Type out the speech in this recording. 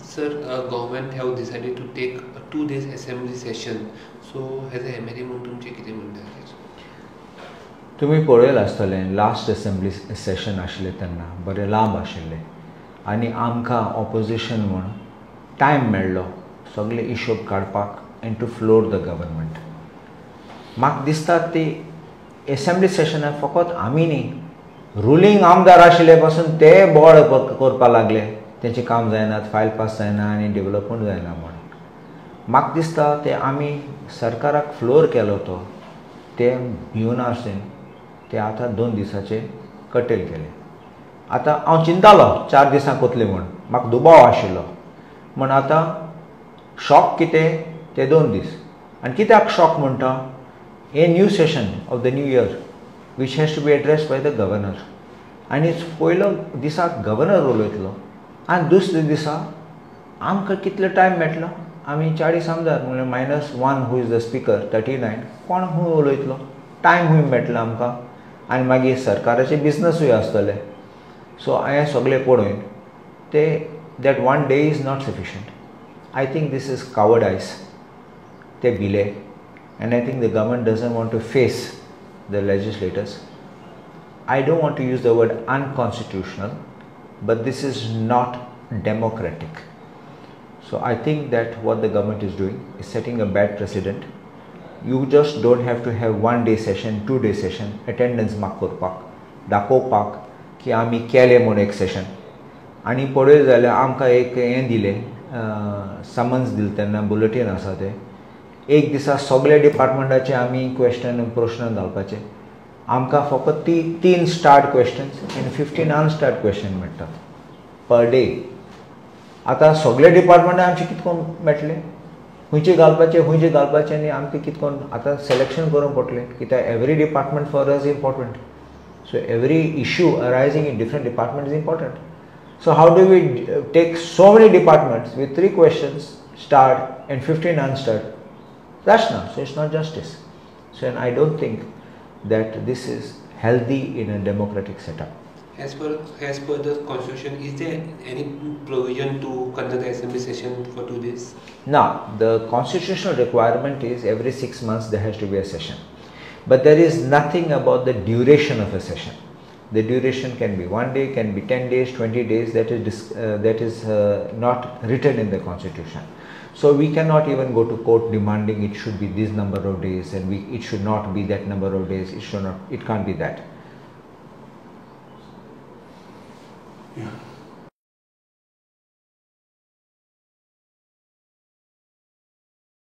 Sir, government have decided to take a 2 days assembly session. So, as a MLA म्हणून तुमचे कितें म्हणटा? तुम्ही पळयलें आसतलें लास्ट असेंब्ली सेशन आशिल्लें तेन्ना बरें लांब आशिल्लें आनी आमकां ऑपोजिशन म्हूण टायम मेळ्ळो सगळे हिशोब काडपाक and to floor the government. म्हाका दिसता ती असेंब्ली सेशनाक फकत आमी न्ही रुलींग आमदार आशिल्ले पासून ते बोवाळ करपाक लागले तेंचें काम जायनात, फायल पास जायना आनी डेवलपमेंट जायना म्हूण. म्हाका दिसता ते आमी सरकाराक फ्लोर केलो तो ते भिवून आसून ते आतां 2 दिसाचे कटेल केले. आतां हांव चिंतालो 4 दिसांक कोतले म्हूण म्हाका दुबाव आशिल्लो म्हूण आतां शॉक कितें ते 2 दीस. आनी कित्याक शॉक म्हणटा हे new session of the new year which has to be addressed by the governor आनी पयलो दिसाक गव्हर्नर उलयतलो आनी दुसरे दिसा आमकां कितलो टायम मेळटलो. आमी 40 आमदार म्हणल्यार -1 हू इज द स्पीकर 39 कोण खूंय उलयतलो टायम खूंय मेळटलो आमकां आनी मागीर सरकाराचे बिजनसूय आसतले. सो हें सगळें पळोवन ते that 1 day is not sufficient. I think this is cowardice. ते भिले and I think the government doesn't want to face the legislators. I don't want to use the word unconstitutional, but this is not democratic. So I think that what the government is doing is setting a bad precedent. You just don't have to have 1 day session, 2 day session, attendance mark करपाक, दाखोवपाक की आमी केले म्हूण एक session आनी पळय जाल्यार आमकां एक हें दिलें समन्स दिलें तेन्ना बुलेटीन आसा तें एक दिसा सगळे डिपार्टमेंटाचे आमी प्रश्न घालपाचे. आमकां फकत 3 स्टार्ट क्वेश्चन्स आनी 15 अनस्टार्ट क्वेश्चन मेळटात पर डे. आतां सगळे डिपार्टमेंटान आमचे कितकोन मेळटले खंयचे घालपाचे आनी आमकां कितकोन आतां सिलेक्शन करूंक पडटलें कित्याक every department for us important. So every issue arising in different department is important. So how do we take so many departments with 3 questions starred and 15 unstarred? That's not. So it's not justice. So and I don't think that this is healthy in a democratic setup. As per the constitution, is there any provision to conduct the assembly session for 2 days? Now, the constitutional requirement is every 6 months there has to be a session. But there is nothing about the duration of a session. The duration can be 1 day, can be 10 days, 20 days. That is not written in the constitution. So we cannot even go to court demanding it should be this number of days and it should not be that number of days. It can't be that. Yeah.